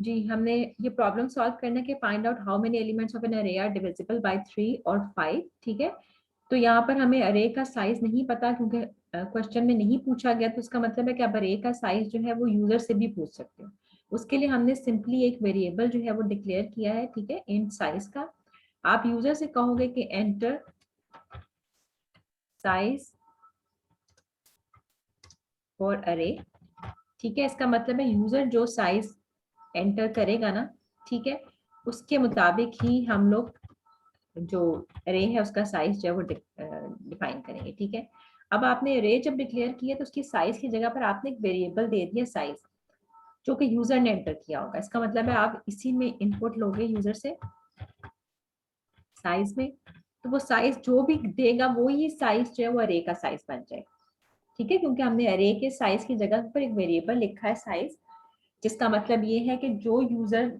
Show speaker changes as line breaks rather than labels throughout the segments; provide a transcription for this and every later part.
जी, हमने ये problem solve करने के find out how many elements of an array are divisible by 3 और 5। ठीक है, तो यहाँ पर हमें अरे का साइज नहीं पता क्योंकि क्वेश्चन में नहीं पूछा गया, तो इसका मतलब है कि आप अरे का साइज जो है वो यूजर से भी पूछ सकते हो। उसके लिए हमने सिंपली एक वेरिएबल जो है वो डिक्लेयर किया है, ठीक है, इंट साइज का। आप यूजर से कहोगे कि एंटर साइज फॉर अरे। ठीक है, इसका मतलब है यूजर जो साइज एंटर करेगा ना, ठीक है, उसके मुताबिक ही हम लोग जो अरे है उसका साइज जो है वो डिफाइन करेंगे। ठीक है, अब आपने अरे जब डिक्लेयर किया तो उसकी साइज की जगह पर आपने एक वेरिएबल दे दिया साइज, जो कि यूजर ने एंटर किया होगा। इसका मतलब है आप इसी में इनपुट लोगे यूजर से साइज में, तो वो साइज जो भी देगा वो ही साइज जो है वो अरे का साइज बन जाएगा। ठीक है, क्योंकि हमने अरे के साइज की जगह पर एक वेरिएबल लिखा है साइज, जिसका मतलब ये है कि जो यूजर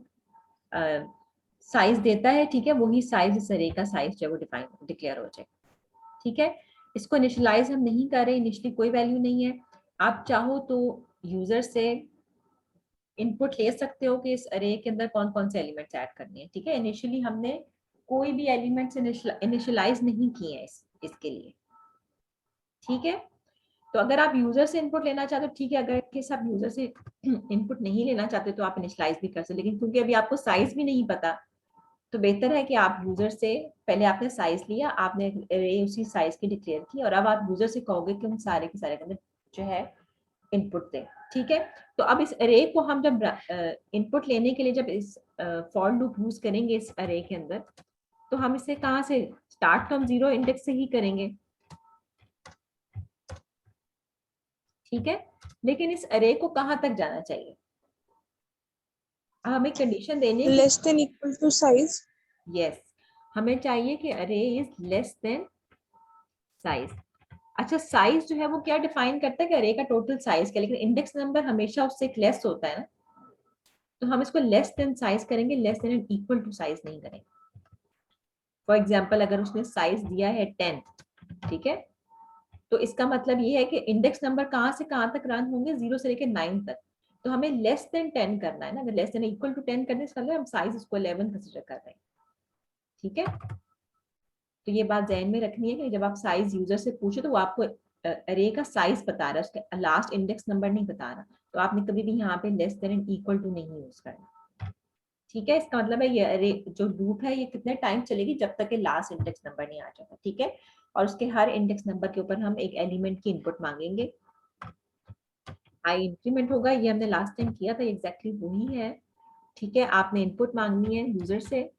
साइज देता है, ठीक है, वही साइज इस अरे का साइज जो है वो डिफाइन डिक्लेयर हो जाएगा। ठीक है, इसको इनिशियलाइज हम नहीं कर रहे, इनिशियली कोई वैल्यू नहीं है। आप चाहो तो यूजर से इनपुट ले सकते हो कि इस अरे के अंदर कौन कौन से एलिमेंट्स ऐड करने हैं। ठीक है, इनिशियली हमने कोई भी एलिमेंट्स इनिशियलाइज नहीं किए हैं इसके लिए। ठीक है, तो अगर आप यूजर से इनपुट लेना चाहते हो ठीक है, अगर केस आप यूजर से इनपुट नहीं लेना चाहते तो आप इनिशियलाइज भी कर सकते, लेकिन क्योंकि अभी आपको साइज भी नहीं पता, तो बेहतर है कि आप यूजर से पहले आपने साइज लिया, आपने अरे उसी साइज की डिक्लेयर की, और अब आप यूजर से कहोगे कि उन सारे के सारे के अंदर जो है इनपुट दें। ठीक है, तो अब इस अरे को हम जब इनपुट लेने के लिए जब इस फॉर लूप यूज करेंगे इस अरे के अंदर, तो हम इसे कहाँ से स्टार्ट फ्रॉम 0 इंडेक्स से ही करेंगे। ठीक है, लेकिन इस अरे को कहाँ तक जाना चाहिए, हमें कंडीशन देनी है कि
less than equal to size.
Yes, हमें चाहिए कि array is less than size. अच्छा, साइज जो है वो क्या डिफाइन करता है कि अरे का टोटल साइज क्या, लेकिन इंडेक्स नंबर हमेशा उससे एक लेस होता है ना, तो हम इसको लेस देन साइज करेंगे, less than and equal to size नहीं करेंगे। फॉर एग्जाम्पल अगर उसने साइज दिया है 10, ठीक है, तो इसका मतलब ये है कि इंडेक्स नंबर कहाँ से कहाँ तक रन होंगे, 0 से लेकर 9 तक, तो हमें लेस देन 10 करना है ना। अगर लेस देन इक्वल टू 10 करने से हम साइज इसको 11 कंसिडर कर रहे हैं। ठीक है, तो ये बात ध्यान में रखनी है कि जब आप साइज यूजर से पूछे तो वो आपको अरे का साइज बता रहा है, उसका लास्ट इंडेक्स नंबर नहीं बता रहा, तो आपने कभी भी यहाँ पे less than and equal to नहीं यूज करना। ठीक है, इसका मतलब है ये अरे जो लूप है ये कितने टाइम चलेगी, जब तक के लास्ट इंडेक्स नंबर नहीं आ जाता। ठीक है, और उसके हर इंडेक्स नंबर के ऊपर हम एक एलिमेंट की इनपुट मांगेंगे, आई इंक्रीमेंट होगा, ये हमने लास्ट टाइम किया था, एग्जैक्टली वही है। ठीक है, आपने इनपुट मांगनी है यूजर से,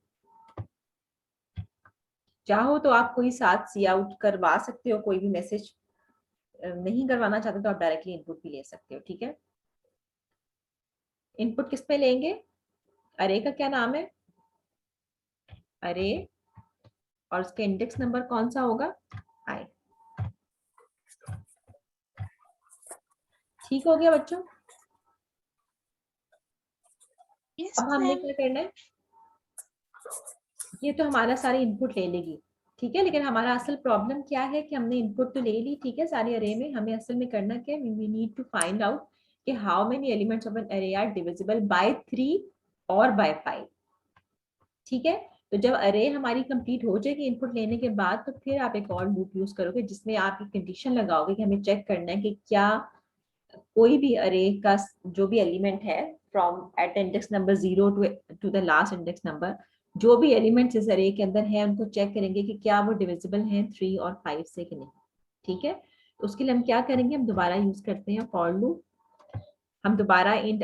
चाहो तो आप कोई साथ सी आउट करवा सकते हो, कोई भी मैसेज नहीं करवाना चाहते तो आप डायरेक्टली इनपुट भी ले सकते हो। ठीक है, इनपुट किस पे लेंगे, अरे का क्या नाम है, अरे, और उसका इंडेक्स नंबर कौन सा होगा, आई। ठीक हो गया बच्चों,
यस
अब हमने
मैम।
क्या करना है, ये तो हमारा सारी इनपुट ले लेगी। ठीक है, लेकिन हमारा असल प्रॉब्लम क्या है कि हमने इनपुट तो ले ली, ठीक है, सारी अरे में, हमें असल में करना क्या है, we need to find out कि how many elements of an array are divisible by 3 और बाय 5। ठीक है, तो जब अरे हमारी कंप्लीट हो जाएगी इनपुट लेने के बाद, तो फिर आप एक और लूप यूज करोगे जिसमें आप एक कंडीशन लगाओगे कि हमें चेक करना है कि क्या कोई भी अरे का जो भी एलिमेंट है from at index number 0 to the last index number, जो भी एलिमेंट्स इस अरे के अंदर है उनको चेक करेंगे कि क्या वो डिविजिबल हैं 3 और 5 से कि नहीं। ठीक है, तो उसके लिए हम क्या करेंगे, हम दोबारा यूज करते हैं फॉर लूप। हम दोबारा इंट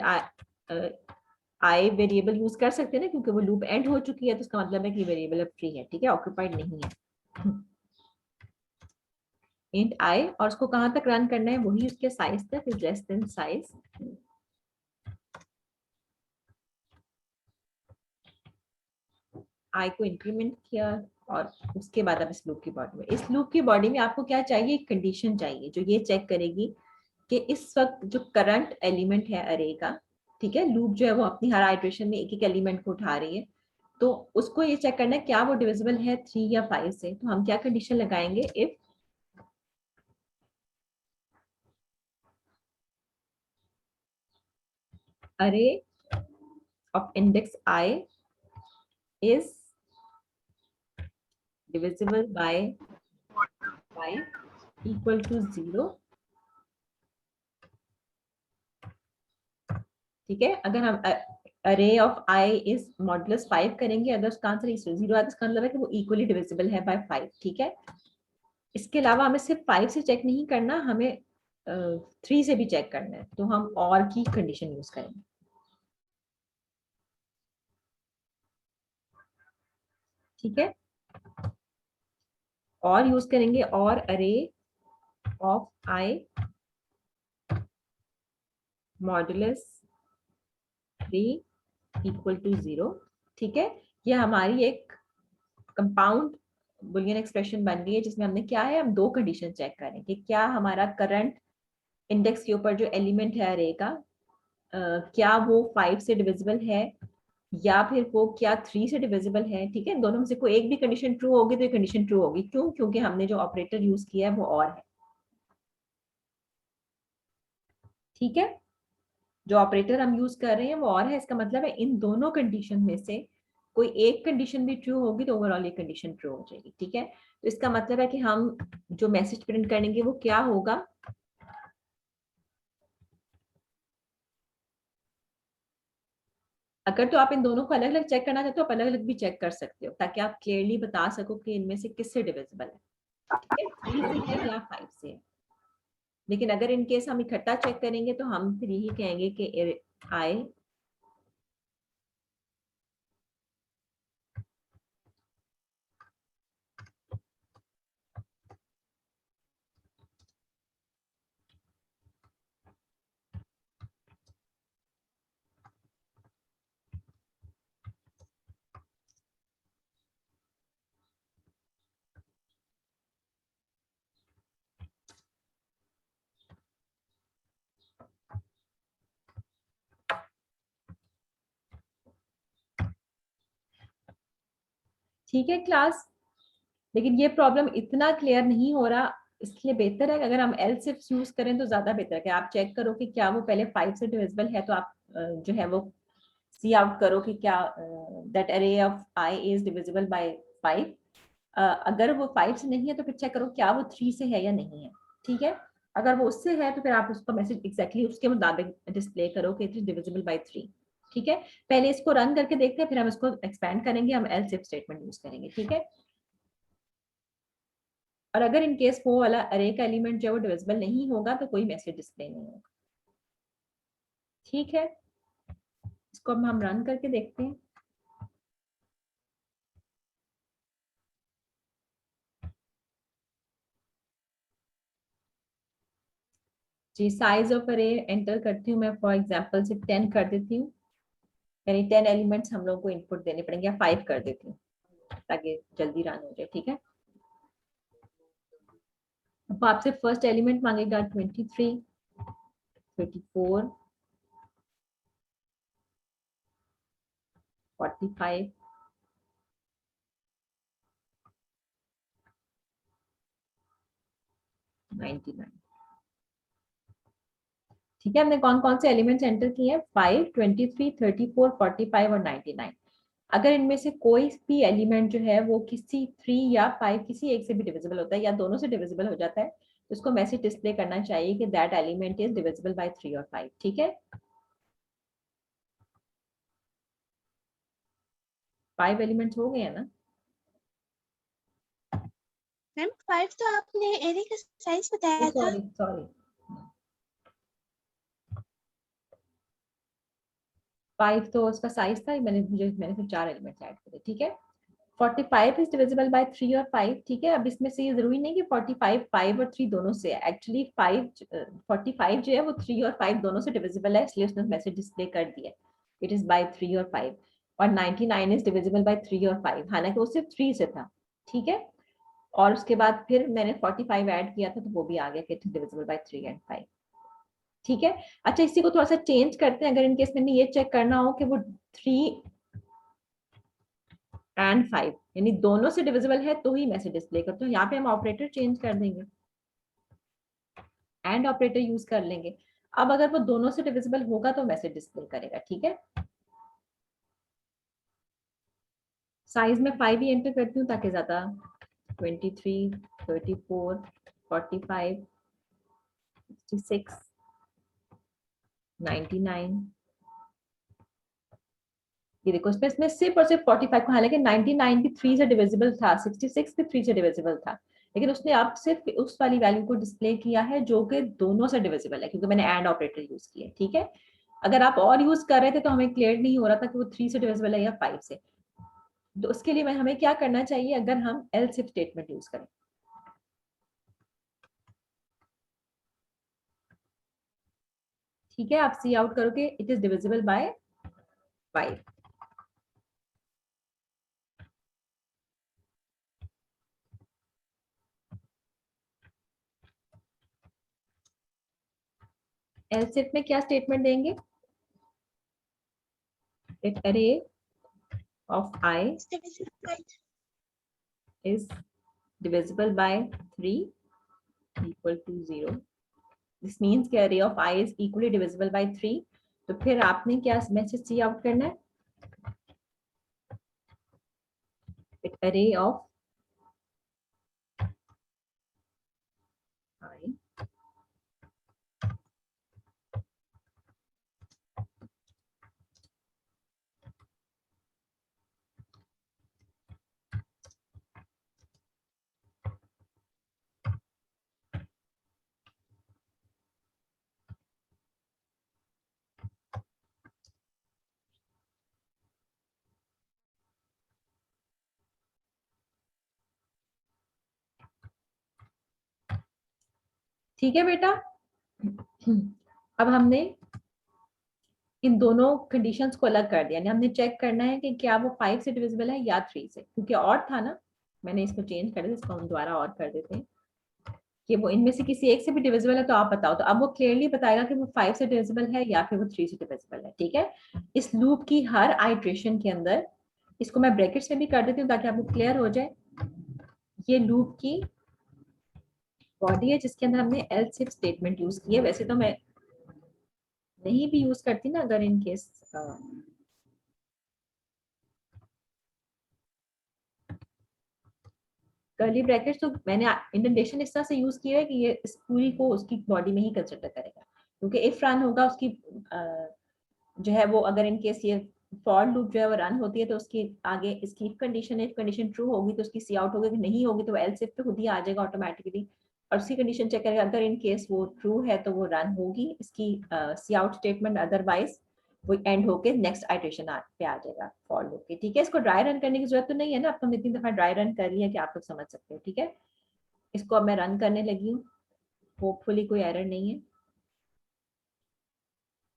आई वेरिएबल यूज कर सकते हैं ना, क्योंकि वो लूप एंड हो चुकी है, तो उसका मतलब है कि वेरिएबल अब फ्री है। ठीक है, ऑक्यूपाइड नहीं है। इंट आई, और उसको कहां तक रन करना है, वही उसके साइज तक, इज लेस देन साइज। आई को इंक्रीमेंट किया, और उसके बाद अब इस लूप की बॉडी में, इस लूप की बॉडी में आपको क्या चाहिए, एक कंडीशन चाहिए जो ये चेक करेगी कि इस वक्त जो करंट एलिमेंट है अरे का, ठीक है, लूप जो है वो अपनी हर आइट्रेशन में एक एक एलिमेंट को उठा रही है, तो उसको ये चेक करना है क्या वो डिविजिबल है 3 या 5 से। तो हम क्या कंडीशन लगाएंगे, इफ अरे of index I is divisible by 5 equal to 0. ठीक है, अगर हम अरे ऑफ आई इज मॉडुलस 5 करेंगे, अगर उसका आंसर 0 आता है, इसका मतलब है कि वो इक्वली डिविजिबल है बाय 5. ठीक है, इसके अलावा हमें सिर्फ 5 से चेक नहीं करना, हमें 3 से भी चेक करना है, तो हम और की कंडीशन यूज करेंगे. ठीक है, और यूज करेंगे, और array of I modulus 3 equal to 0. ठीक है, ये हमारी एक कंपाउंड बुलियन एक्सप्रेशन बन गई है, जिसमें हमने क्या है, हम दो कंडीशन चेक करें कि क्या हमारा करंट इंडेक्स के ऊपर जो एलिमेंट है अरे का, क्या वो 5 से डिविजिबल है या फिर वो क्या 3 से डिविजिबल है. ठीक है, दोनों में से कोई एक भी कंडीशन ट्रू होगी तो ये कंडीशन ट्रू होगी. क्यों? क्योंकि हमने जो ऑपरेटर यूज किया है वो और है. ठीक है, जो ऑपरेटर हम यूज कर रहे हैं वो और है, इसका मतलब है इन दोनों कंडीशन में से कोई एक कंडीशन भी ट्रू होगी तो ओवरऑल ये कंडीशन ट्रू हो जाएगी. ठीक है, तो इसका मतलब है कि हम जो मैसेज प्रिंट करेंगे वो क्या होगा, अगर तो आप इन दोनों को अलग अलग चेक करना चाहते हो, आप अलग अलग भी चेक कर सकते हो, ताकि आप क्लियरली बता सको कि इनमें से किससे डिविजिबल है. ठीक है, 3 से है या 5 से है. लेकिन अगर इन केस हम इकट्ठा चेक करेंगे तो हम फिर यही कहेंगे कि आई ठीक है क्लास. लेकिन ये प्रॉब्लम इतना क्लियर नहीं हो रहा, इसलिए बेहतर है कि अगर हम एल सिर्फ यूज करें तो ज्यादा बेहतर है कि आप चेक करो कि क्या वो पहले 5 से डिविजिबल है, तो आप जो है वो सी आउट करो कि क्या दैट अरे of I is divisible by 5. अगर वो 5 से नहीं है तो फिर चेक करो क्या वो 3 से है या नहीं है. ठीक है, अगर वो उससे है तो फिर आप उसका मैसेज एग्जैक्टली उसके मुताबिक डिस्प्ले करो कि इट इज डिविजिबल बाय 3. ठीक है, पहले इसको रन करके देखते हैं, फिर हम इसको एक्सपैंड करेंगे, हम एल सिर्फ स्टेटमेंट यूज करेंगे. ठीक है, और अगर इन केस वो वाला अरे का एलिमेंट जो है वो डिविजिबल नहीं होगा तो कोई मैसेज डिस्प्ले नहीं होगा. ठीक है, इसको अब हम रन करके देखते हैं. जी, साइज ऑफ अरे एंटर करती हूँ मैं, फॉर एग्जांपल से 10 कर देती हूँ, यानी 10 एलिमेंट्स हम लोगों को इनपुट देने पड़ेंगे, या 5 कर देती हूँ ताकि जल्दी रन हो जाए. ठीक है, अब आपसे फर्स्ट एलिमेंट मांगेगा 23, 34, 45, 99. ठीक है, हमने कौन कौन से एलिमेंट्स एंटर किए हैं, 5, 23, 34, 45 और 99. अगर इनमें से कोई भी एलिमेंट जो है वो किसी 3 या 5 किसी एक से भी डिविजिबल होता है या दोनों से डिविजिबल हो जाता है, तो उसको मैसेज डिस्प्ले करना चाहिए कि that element is divisible by 3 और 5. ठीक है, 5 एलिमेंट्स हो गए हैं ना.
मैम 5 तो आपने एरे का साइज बताया था.
सॉरी सॉरी, 5 तो उसका साइज था, मैंने सिर्फ 4 एलिमेंट्स ऐड करे. ठीक है, 45 इज डिविजिबल बाय 3 और 5. ठीक है, अब इसमें से ये जरूरी नहीं कि 45 5 और 3 दोनों से, एक्चुअली 45 जो है वो 3 और 5 दोनों से डिविजिबल है, इसलिए उसने मैसेज डिस्प्ले कर दिया, इट इज बाय 3 और 5. और 99 इज डिविजिबल बाय 3 और 5, हालांकि वो सिर्फ 3 से था. ठीक है, और उसके बाद फिर मैंने 45 ऐड किया था तो वो भी आ गया कि it is divisible by 3 and 5. ठीक है, अच्छा इसी को थोड़ा सा चेंज करते हैं, अगर इनकेस में ये चेक करना हो कि वो 3 एंड 5 यानी दोनों से डिविजिबल है तो ही मैसेज डिस्प्ले करते हो. यहाँ पे हम ऑपरेटर चेंज कर देंगे, एंड ऑपरेटर यूज कर लेंगे. अब अगर वो दोनों से डिविजिबल होगा तो मैसेज डिस्प्ले करेगा. ठीक है, साइज में 5 ही एंटर करती हूँ ताकि ज्यादा 23, 34, 45, 66, 99, ये देखो इसमें सिर्फ और सिर्फ 45 को, हालांकि 99 भी 3 से डिविजिबल था, 66 भी 3 से डिविजिबल था, लेकिन उसने अब सिर्फ उस वाली वैल्यू को डिस्प्ले किया है जो कि दोनों से डिविजिबल है, क्योंकि मैंने एंड ऑपरेटर यूज किया। ठीक है, अगर आप और यूज कर रहे थे तो हमें क्लियर नहीं हो रहा था कि वो 3 से डिविजिबल है या 5 से। तो उसके लिए हमें क्या करना चाहिए अगर हम एल्स इफ स्टेटमेंट यूज करें? ठीक है, आप सी आउट करोगे it is divisible by 5। Else if में क्या स्टेटमेंट देंगे? इफ अरे of I
It's divisible by
is divisible by 3 equal to 0, this means कि array of I is equally divisible by 3। तो फिर आपने क्या मैसेज सी आउट करना है? array of I ठीक है बेटा। अब हमने इन दोनों कंडीशंस को अलग कर दिया, यानी हमने चेक करना है कि क्या वो 5 से डिविजिबल है या 3 से, क्योंकि और था ना, मैंने इसको चेंज कर दिया, इसको हम दोबारा और कर देते हैं कि वो इनमें से किसी एक से भी डिविजिबल है। तो आप बताओ, तो अब वो क्लियरली बताएगा कि वो 5 से डिविजिबल है या फिर वो 3 से डिविजिबल है। ठीक है, इस लूप की हर आइट्रेशन के अंदर, इसको मैं ब्रैकेट्स में भी कर देती हूँ ताकि आपको क्लियर हो जाए, ये लूप की बॉडी है जिसके अंदर हमने एल्स इफ स्टेटमेंट यूज की है। वैसे तो मैं नहीं भी यूज करती ना, अगर इन केस कर्ली ब्रैकेट्स, तो मैंने इंडेंटेशन इस तरह से यूज किया है कि ये इस पूरी को उसकी बॉडी में ही कंसिडर करेगा, क्योंकि इफ रन होगा उसकी जो है वो, अगर इन केस ये फॉर लूप जो है वो रन होती है तो उसकी आगे इसकी इफ कंडीशन ट्रू होगी तो उसकी सी आउट होगी, नहीं होगी तो एल्स इफ पे खुद ही आ जाएगा ऑटोमेटिकली, और उसकी कंडीशन चेक करेगा, अगर इन केस वो ट्रू है तो वो रन होगी इसकी सी आउट स्टेटमेंट, अदरवाइज वो एंड होके नेक्स्ट आइटरेशन पे आ जाएगा फॉर लूप के। ठीक है, इसको ड्राई रन करने की जरूरत तो नहीं है ना, अब तो हमने इतनी दफा ड्राई रन कर लिया कि आप लोग समझ सकते हो। ठीक है, इसको अब मैं रन करने लगी हूँ, होपफुली कोई एरर नहीं है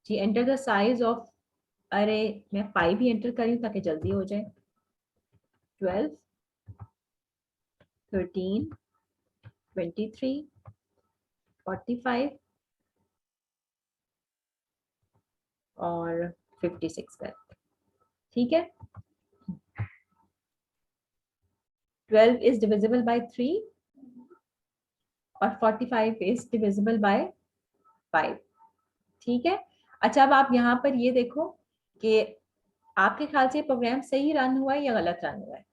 जी। एंटर द साइज ऑफ अरे, मैं 5 ही एंटर करी हूँ ताकि जल्दी हो जाए। 12, 13, 23, 45 और 56 कर। ठीक है, 12 इज डिविजिबल बाय 3 और 45 इज डिविजिबल बाय 5। ठीक है, अच्छा अब आप यहाँ पर ये देखो कि आपके ख्याल से प्रोग्राम सही रन हुआ है या गलत रन हुआ है?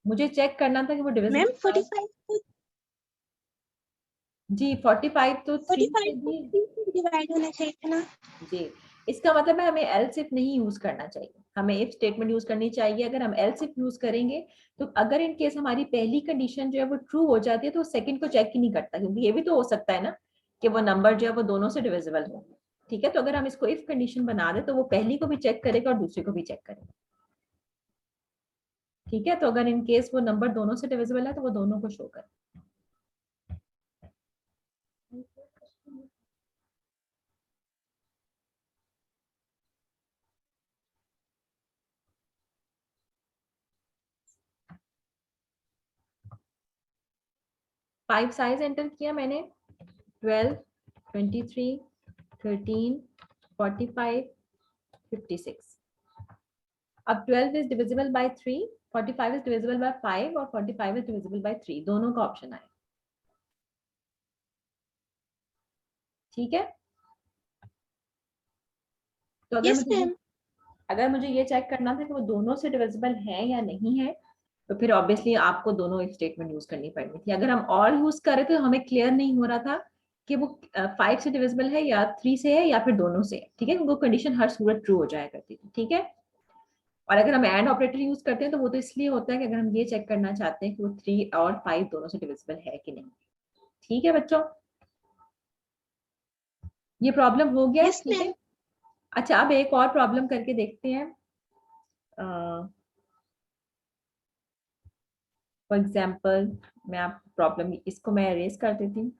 मुझे चेक करना था कि वो
मैम
डिविजिबल
45 को
जी 45 तो 3 से
45 को
भी
3 से डिवाइड होना चाहिए था ना।
जी। इसका मतलब है हमें एल्स इफ नहीं यूज करना चाहिए, हमें इफ स्टेटमेंट यूज करनी चाहिए। अगर हम एल्स इफ यूज करेंगे तो अगर इन केस हमारी पहली कंडीशन जो है वो ट्रू हो जाती है तो सेकंड को चेक ही नहीं करता, क्योंकि ये भी तो हो सकता है ना कि वो नंबर जो है वो दोनों से डिविजिबल हो। ठीक है, तो अगर हम इसको इफ कंडीशन बना दे तो वो पहली को भी चेक करेगा और दूसरी को भी चेक करेगा। ठीक है, तो अगर इन केस वो नंबर दोनों से डिविजिबल है तो वो दोनों को शो करे। 5 साइज एंटर किया मैंने, 12, 23, 13, 45, 56। अब 12 is divisible by 3, 45 is divisible by 5 और 45 is divisible by 3, दोनों का ऑप्शन आए। ठीक है, तो अगर
यस
मुझे
मैम।
अगर मुझे ये चेक करना था कि वो दोनों से डिविजिबल है या नहीं है, तो फिर ऑब्वियसली आपको दोनों स्टेटमेंट यूज करनी पड़नी थी। अगर हम और यूज कर रहे थे तो हमें क्लियर नहीं हो रहा था कि वो 5 से डिविजिबल है या 3 से है या फिर दोनों से है, ठीक है, वो कंडीशन हर सूरत ट्रू हो जाया करती थी, ठीक है। और अगर हम एंड ऑपरेटर यूज करते हैं तो वो तो इसलिए होता है कि अगर हम ये चेक करना चाहते हैं कि वो 3 और 5 दोनों से डिविजिबल है कि नहीं। ठीक है बच्चों, ये प्रॉब्लम हो गया,
यस
ठीक
मैम।
है। अच्छा, अब एक और प्रॉब्लम करके देखते हैं। फॉर एग्जाम्पल मैं आप प्रॉब्लम इसको मैं अरेज कर देती हूँ।